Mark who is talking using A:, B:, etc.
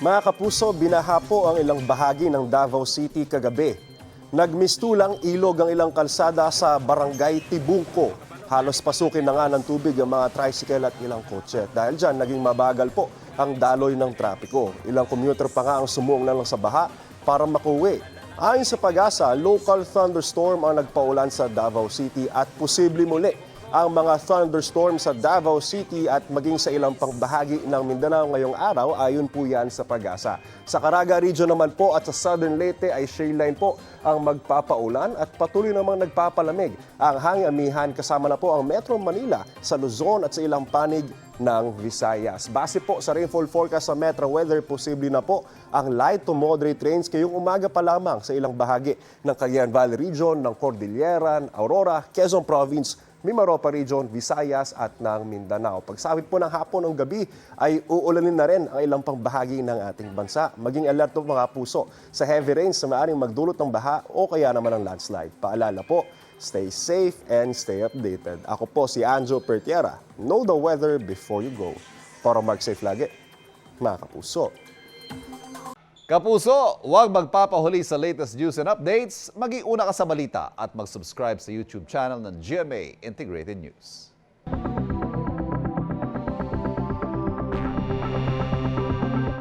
A: Mga kapuso, binaha po ang ilang bahagi ng Davao City kagabi. Nagmistulang ilog ang ilang kalsada sa barangay Tibungko. Halos pasukin na nga ng tubig ang mga tricycle at ilang kotse. Dahil dyan, naging mabagal po ang daloy ng trapiko. Ilang commuter pa nga ang sumuong na lang sa baha para makuwi. Ayon sa Pag-asa, local thunderstorm ang nagpaulan sa Davao City at posible muli ang mga thunderstorm sa Davao City at maging sa ilang pang bahagi ng Mindanao ngayong araw, ayon po yan sa Pag-asa. Sa Caraga Region naman po at sa Southern Leyte ay shade line po ang magpapaulan at patuloy namang nagpapalamig ang hangin amihan kasama na po ang Metro Manila sa Luzon at sa ilang panig ng Visayas. Base po sa rainfall forecast sa Metro Weather, posible na po ang light to moderate rains ngayong umaga pa lamang sa ilang bahagi ng Cagayan Valley Region, ng Cordillera, Aurora, Quezon Province, Mimaropa Region, Visayas at ng Mindanao. Pagsapit po ng hapon o gabi ay uulanin na rin ang ilang pang bahagi ng ating bansa. Maging alert po mga puso sa heavy rains na maaaring magdulot ng baha o kaya naman ng landslide. Paalala po, stay safe and stay updated. Ako po si Anjo Pertiera. Know the weather before you go. Para Mark Safe lagi, mga kapuso.
B: Kapuso, huwag magpapahuli sa latest news and updates. Maging una ka sa balita at mag-subscribe sa YouTube channel ng GMA Integrated News.